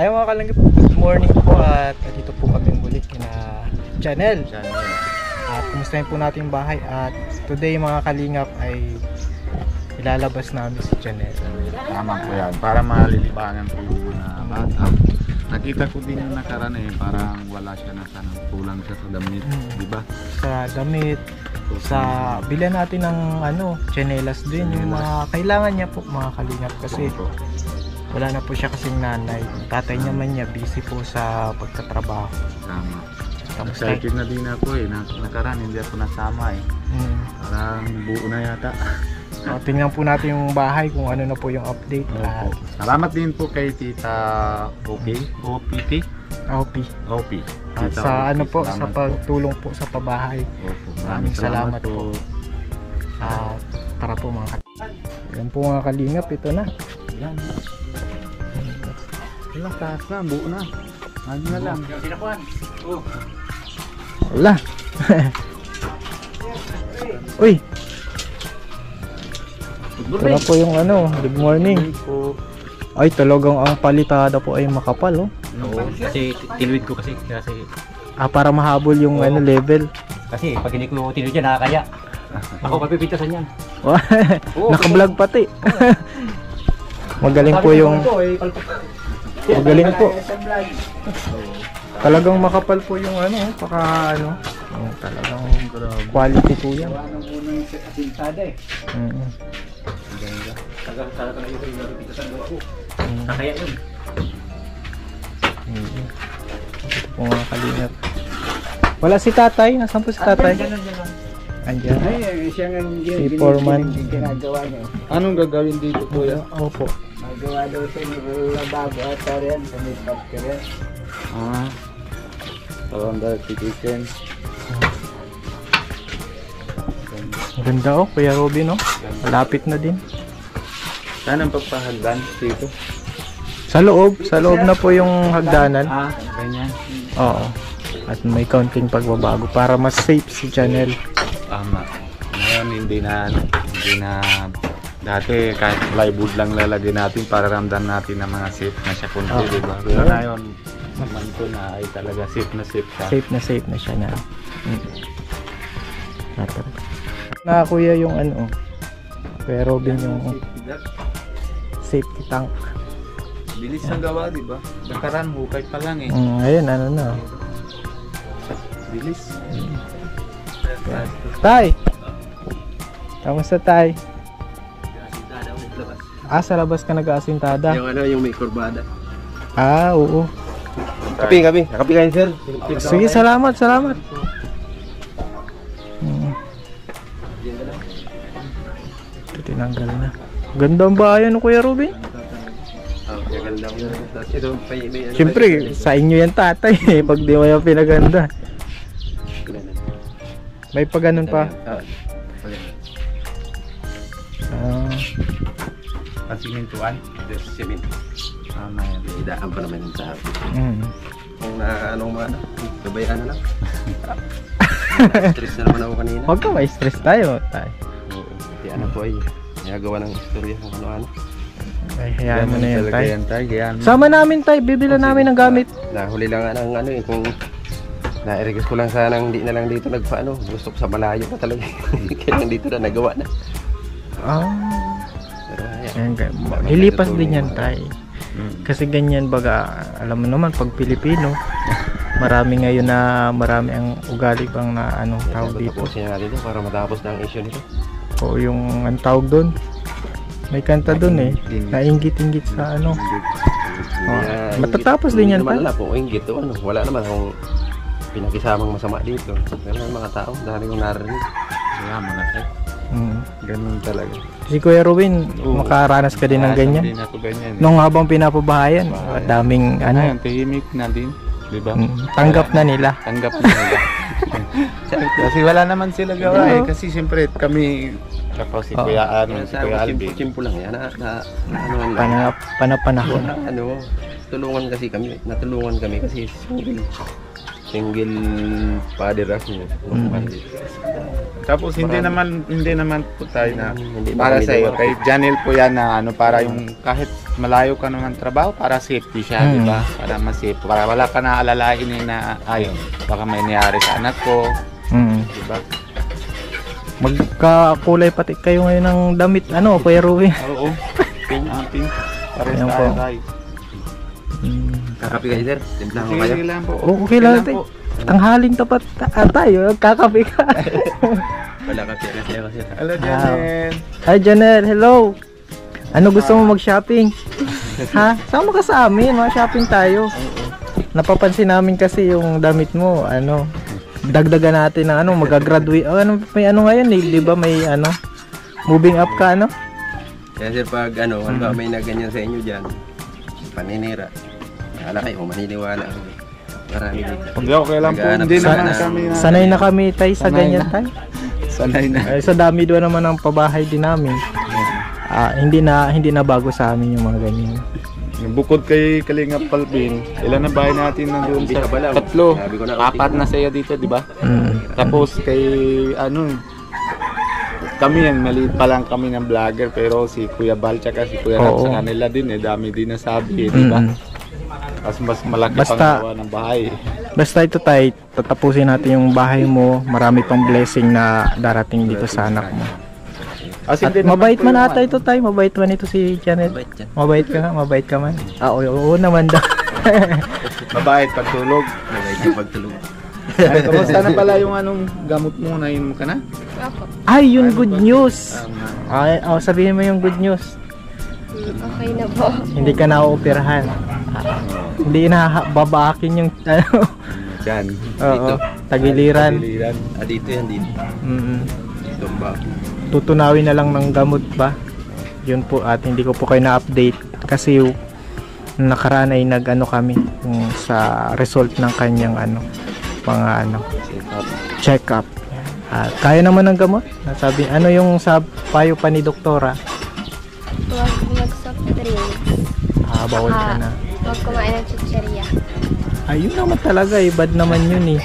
Ayaw mga kalangkip, good morning po at dito po kami muli kina Janel. At kumustahin po natin yung bahay at today mga kalingap ay ilalabas namin si Janel. Tama po yan, para malilibangan po yung mga bata. Nakita ko din yung nakaraan parang wala siya na sana, kulang siya sa damit, di ba? Sa damit, sa bilan natin ng tsinelas din, yung mga kailangan niya po mga kalingap kasi wala na po siya kasing nanay. Tatay naman niya busy po sa pagtatrabaho. Tama. Excited na din ako nakaraan hindi ako nasama Parang buo na yata. So, tingnan po natin yung bahay kung ano na po yung update. Salamat din po kay Tita OPT. At sa sa pagtulong po sa pabahay. Maraming salamat po. Tara po mga kalingap. Yan po mga kalingap, ito na. Yan. Wala, taas na, buo na. Ano na lang. Wala. Uy. Ito na po yung good morning. Ay, talagang ang palitada po ay makapal, Oo, kasi tinuwid ko kasi para mahabol yung level. Kasi pag hindi ko tinuwid yan, nakakaya. Ako papipintasan yan. Naka-vlog pati. Magaling po yung magaling po. Talagang makapal po yung talagang quality po yan. Nakakaya yun. Ito po mga kalingap. Wala si tatay. Nasaan po si tatay? Andiyan. Siya nga Si Foreman. ginagawa niya. Anong gagawin dito kuya? Opo. Magawa daw siya ng lababo at rin sa may factory. Around the kitchen. Ang ganda Kuya Robin malapit na din. Saan ang pagpahagdan dito? Sa loob na po yung hagdanan. Ganyan. Oo. At may counting pagbabago para mas safe si Janel. Tama. Ngayon hindi na dati kahit plywood lang lalagay natin para ramdam natin na mga safe na siya kunti, di ba? Pero ngayon, naman ko na ay talaga safe na siya. Safe na siya na. Na kuya yung Kuya Robin yung safety tank. Bilis ang gawa, di ba? Nakaraan hukay pa lang Ayun, na. Bilis. Tay! Kamusta tay? Sa labas ka nag-aasintada? Yung may kurbada. Oo. Kapi kayo sir. Sige, salamat. Ito tinanggal na. Ganda ang bayan Kuya Robin. Siyempre, sa inyo yan tatay pag di mo yung pinaganda. May pa ganun pa. Pasimintuan? Cement. Tama yan. Idaan pa naman yung sa kung gabayaan na lang. Stress na naman ako kanina. Huwag ka ma-stress tayo tay. Di po ay nagagawa ng istorya kung ano-ano. Ay, hayaan mo na yan tay. Gayan. Sama namin tay, bibila namin ng gamit. Nahuli lang ng kung na-request ko lang sana hindi na lang dito gusto ko sa malayo pa talaga. Kaya lang dito na nagawa na. Pero lilipas din yan tay. Kasi ganyan baga, alam mo naman pag Pilipino, marami ngayon marami ang ugali bang tawag dito. Tapusin natin ito para matapos na ang issue nito. O yung tawag doon. May kanta doon nainggit-inggit sa matatapos din yan tay. Wala po inggit wala naman akong pinakisamang masama dito. Pero yung mga tao dahil yung narinig. Wala mga tay. Ganun talaga. Si Kuya Robin, makaranas ka din ng ganyan. Hindi na ako ganyan. Nung habang pinapabahayan, daming tahimik na din, di ba? Tanggap na nila. Kasi wala naman sila gawa kasi siyempre kami tapos si Kuya si Kuya Alvin. Simple lang yan. Panahon. Tulungan kami kasi single. single father ako. Tapos hindi naman po tayo na Hindi para naman sa iyo. kami Kay Janel po yan na ano, para yung kahit malayo ka naman trabaho, para safety siya, di ba? Para mas-safe. Para wala ka na alalahanin na ayun, baka may nangyari sa anak ko, di ba? Magkakulay pati kayo ngayon ng damit, ano, Kuya Ruby. Oo. Pink. Pares Ayan tayo, po. guys. Kakapi kayo, sir? Timplahan ko kayo. Sige lang po. Oo, okay lang tayo. Tanghaling tapat tayo, kakape ka. Wala kapi kasi ako, sir. Hello, Janel. Hi Janelle, hello. Ano gusto mo mag-shopping? Ha? Sama ka sa amin, shopping tayo. Napapansin namin kasi yung damit mo, ano, dagdagan natin ng ano, mag-graduate. Oh, ano, may ano ngayon, eh, 'di ba? May ano, moving up ka, ano? Kaya sir, pag ano, may naganyan sa inyo dyan, paninira. Akala kayo, maniniwala ako. Marami dito. Hindi, okay lang po. Naghahanap Hindi sana. naman kami na. Sanay na kami tayo sa Sanay ganyan na. tayo. Sanay na. Ay, sa dami doon naman ang pabahay din namin. Hindi na bago sa amin yung mga ganyan. Bukod kay Kalinga Palpin, ilan na bahay natin nandoon Hindi sa ka ba lang? 3? Sabi ko na, 4 na sa'yo dito, di ba? Mm. Tapos kay ano, kami yan, maliit pa lang kami ng vlogger, pero si Kuya Bal tsaka si Kuya Rap Oo. sa kanila din dami din nasabi, di ba? Tapos mas malaki Basta- pang gawa ng bahay. Basta ito tayo, tatapusin natin yung bahay mo. Marami pang blessing na darating dito sa anak mo. At Hindi naman mabait po man yung ata ito tayo. Mabait man ito si Janet. Bait dyan. Mabait ka nga, mabait ka man. Oo naman daw. Mabait pagtulog. Mabait yung pagtulog. Ay, kamusta na pala yung anong gamot mo na yun ka na? Opo. Ay, yun good news. Tama. Ay, sabihin mo yung good news. Okay na po. Hindi ka na-operahan. Hindi na babakin yung ano. Diyan. Oo, tagiliran. Piliran. Dito yan, dito. Dito ba? Tutunawin na lang ng gamot ba? Yun po, at hindi ko po kayo na-update kasi yung nakaraan ay nag-ano kami yung sa result ng kanyang ano, mga ano, check-up. At kaya naman ng gamot. Sabi, ano yung sa payo pa ni doktora? Huwag mag-soft drinks. Bawal ka na. Huwag kumain ng chicheria. Ayun naman talaga, bad naman yun eh.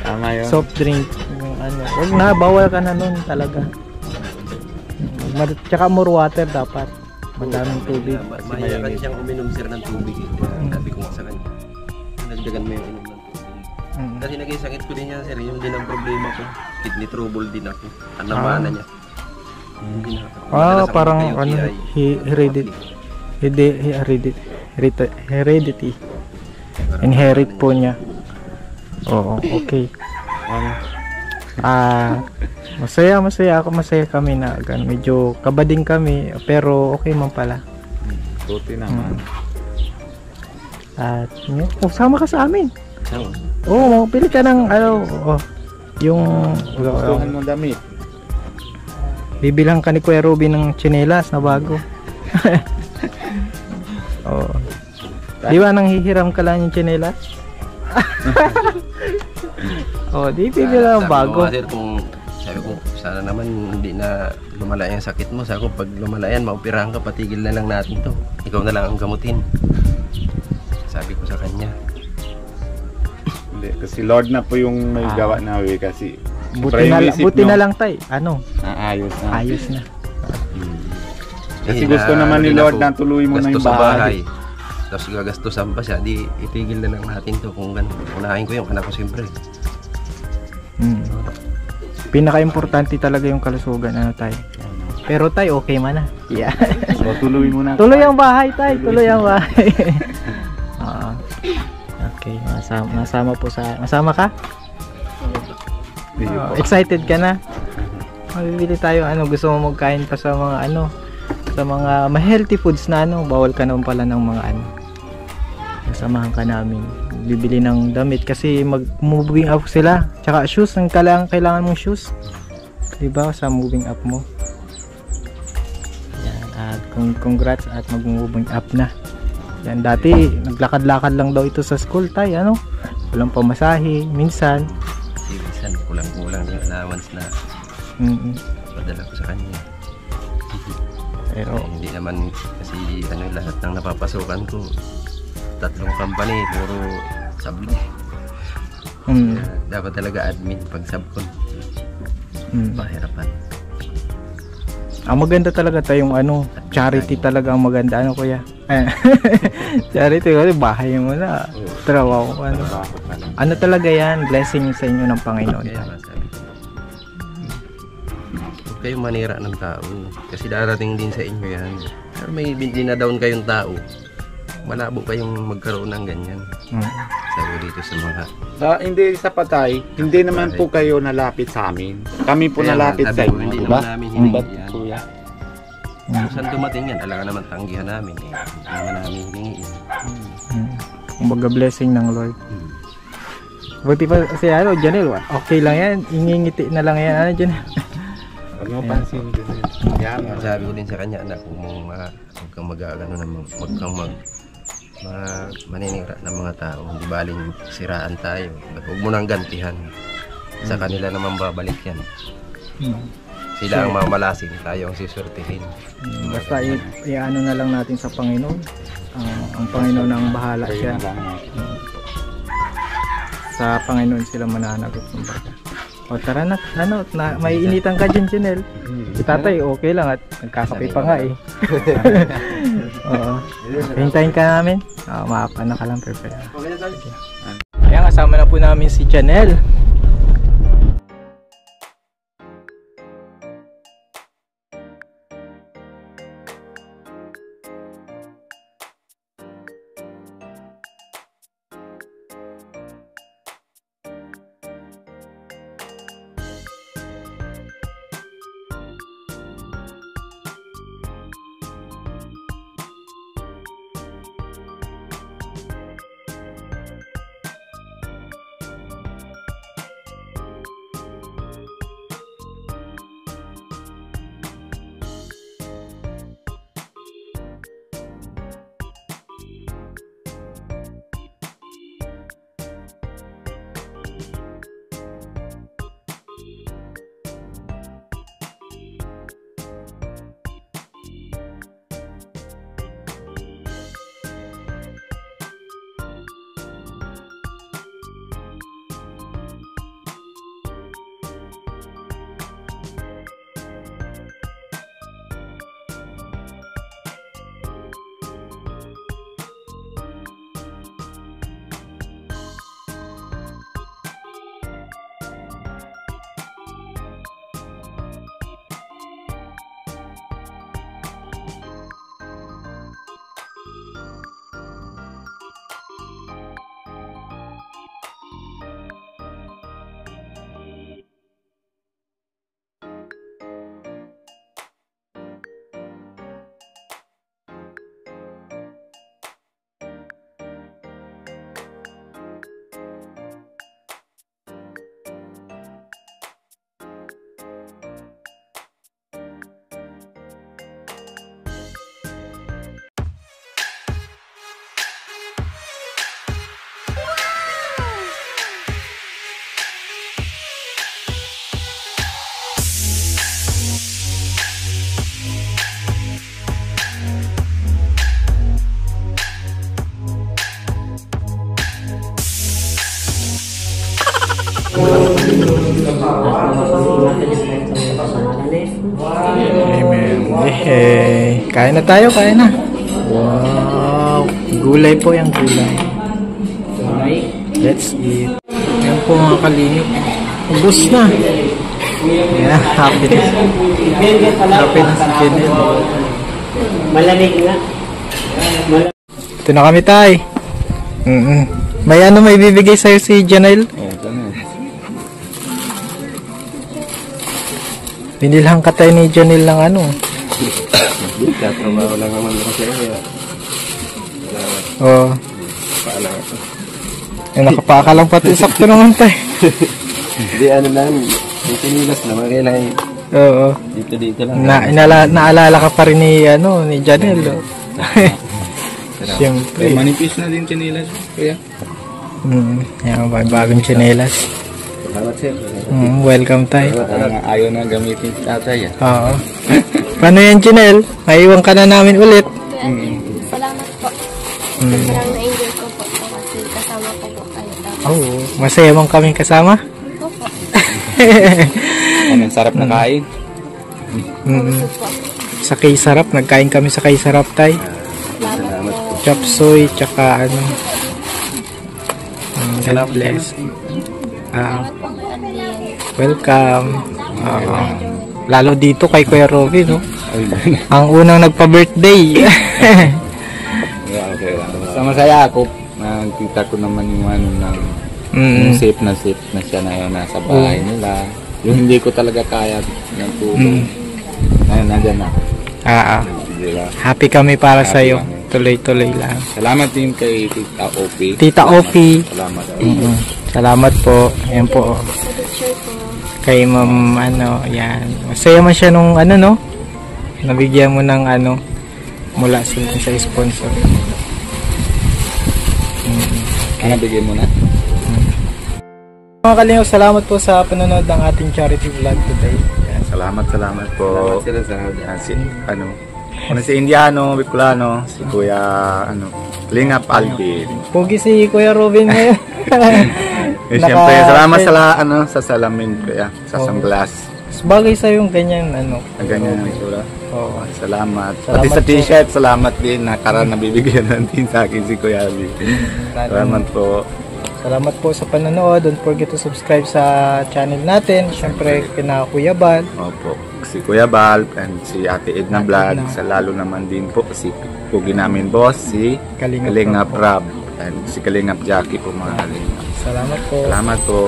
Tama yun. Soft drink, yung ano. Huwag na, bawal ka na nun talaga. Tsaka more water dapat. Madaming tubig. Mahaya kasi siyang uminom, sir, ng tubig. Kaya sabi ko nga sa kanya, nagdagan mo yung inom ng tubig. Kasi naging sakit ko din yan, sir. Yun din ang problema ko. Kidney trouble din ako. Ang namana niya. Hindi na. Madalas ako Parang magka-UTI. ano, heredity. Inherit po niya. Oo, okay. Masaya kami na gan. Medyo kabading kami, pero okay man pala. Buti naman. At sama ka sa amin. Saan? Oo, pili ka ng ano, yung Gustuhan mo damit. bibilang ka ni Kuya Ruby ng tsinelas na bago. Oo. Di ba nang hihiram ka lang yung tsinelas? Di bibilang Sabi bago. ko nga, sir, sabi ko, sana naman hindi na lumala yung sakit mo. Sabi ko, pag lumala yan, maoperahan ka, patigil na lang natin to. Ikaw na lang ang gamutin. Sabi ko sa kanya. Hindi, kasi Lord na po yung may gawa na kasi Buti na lang tay. Ano? ayos na. Ayos na. Kasi gusto naman ni Lord na tuloy mo na yung gastos sa bahay. Tapos gagastusan pa siya, di itigil na lang natin to kung ganun. Unahin ko yung anak ko siyempre. Pinaka-importante talaga yung kalusugan, ano tay. Pero tay, okay man na. Yeah. So tuloy mo na. Tuloy ang bahay tay, tuloy ang bahay. Okay, masama po sa... Masama ka? Excited ka na? Mabibili tayo, ano, gusto mo magkain pa sa mga ano, sa mga healthy foods na ano, bawal ka naman pala ng mga ano. Samahan ka namin. Bibili ng damit kasi mag-moving up sila. Tsaka shoes, ang kailangan mong shoes. Diba, sa moving up mo. Yan, at congrats at mag-moving up na. Yan, dati naglakad-lakad lang daw ito sa school tayo, ano? Walang pamasahe, minsan. Minsan, kulang-kulang yung allowance na padala ko sa kanya. Pero Hindi naman kasi ano, lahat ng napapasukan ko, 3 company, puro sabli. Dapat talaga admin pag subcon. Mahirapan. Ang maganda talaga tayong ano, charity talaga ang maganda. Ano kuya? Charity kasi bahay mo na. Trabaho ko ano. Ano talaga yan? Blessing sa inyo ng Panginoon. Kaya masabi ko. Huwag kayong manira ng tao. Kasi darating din sa inyo yan. Pero may dinadown kayong tao. Malabo kayong magkaroon ng ganyan. Sabi dito sa mga... Hindi sa patay, hindi naman po kayo nalapit sa amin. Kami po Kaya nalapit nga, sa sabi ko, inyo, hindi di naman ba? namin hiningi Ba't, yan. kuya? Kung saan dumating yan, alam naman tanggihan namin. Hindi naman namin hiningi yan. Kumbaga blessing ng Lord. Buti pa si ano, Janelle, okay lang yan. Ingingiti na lang yan. Ano, Janelle? Huwag mo pansin din. Yan. Sabi ko din sa kanya, anak, huwag kang mag-agano naman, huwag kang maninira ng mga tao. Hindi baling siraan tayo. Huwag mo nang gantihan. Sa kanila naman babalik yan. Sila ang mamalasing, tayo ang sisurtihin. Basta i-ano na lang natin sa Panginoon. Ang Panginoon ang bahala siya. Sa Panginoon sila mananagot ng bata. O tara na, ano, may initan ka dyan, Janelle. Si tatay, okay lang at nagkakape pa nga eh. Oo. Hintayin ka namin. Maapana ka lang, prepare. Ayan, kasama na po namin si Janelle. Amen. Hey, kain na tayo, kain na. Wow, gulay po yung gulay. Let's eat. Yan po mga kalingip. Ubus na. Yeah, happy na. Happy na si Janelle. Malamig na. Ito na kami, tay. May ano may bibigay sa'yo si Janelle? Binilhan ka tayo ni Janelle ng ano? Katrabaho lang naman ako sa'yo. Oo. Paala ako. Nakapaka lang pati. Sakto naman tayo. Hindi, ano lang. May sinilas naman. Kailangan Oo. dito lang. Naalala ka pa rin ni, ano, ni Janelle. Siyempre. Manipis na din chinelas, kuya. Yan, bagong tsinelas. Salamat, sir. Welcome tayo. Ayaw na gamitin si tatay. Oo. Paano yan, Janelle? Maiwan ka na namin ulit. Salamat po. Sobrang na-enjoy ko po kasi kasama ko po kayo. Oo, Masaya bang kaming kasama? Opo. Ano, sarap na kain. Mm. Sa Kaysarap, nagkain kami sa Kaysarap, tay. Salamat po. Chop suey, tsaka ano. God bless. Salamat po kay Anlin. Welcome. Lalo dito kay Kuya Robin, no? Ay, Ang unang nagpa-birthday. yeah, okay lang. Basta masaya ako. Nakita ko naman yung ano ng yung safe na siya na yun nasa bahay nila. Yung hindi ko talaga kaya ng tulong. Ngayon, nandyan na. Diba? Happy kami para Happy sa iyo. kami. Tuloy-tuloy lang. Salamat din kay Tita Opi. Tita Opi. Salamat. Salamat po. Ayan po. Sa teacher ko. Kay Ma'am ano, yan. Masaya man siya nung ano, no? Nabigyan mo ng ano mula sa sponsor. Ano, bigyan mo na? Mga kalingap, salamat po sa panonood ng ating charity vlog today. Yan. Salamat po. Salamat sila sa Si Indiano, Bicolano, si Kuya Lingap Alvin. Pogi si Kuya Robin ngayon. Siyempre, salamat sa salamin kuya, sa sunglass. Bagay sa yung ganyan ano. Ganyan ang itsura. Oo. Salamat. Salamat Pati sa po. t-shirt, salamat din. Nabibigyan natin sa akin si Kuya Alvin. Salamat po. Salamat po sa panonood. Don't forget to subscribe sa channel natin. Siyempre, kina Kuya Bal. Opo. Si Kuya Bal and si Ate Edna Ate Vlog. Edna. Sa lalo naman din po si Pugi namin boss, si Kalingap Kalingap Rob. Rob. And si Kalingap Jackie po mga kalingap. Salamat po. Salamat po.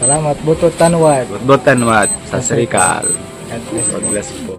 Salamat. Butot Tanwad. Butan wat sa Serikal. God bless. God bless po.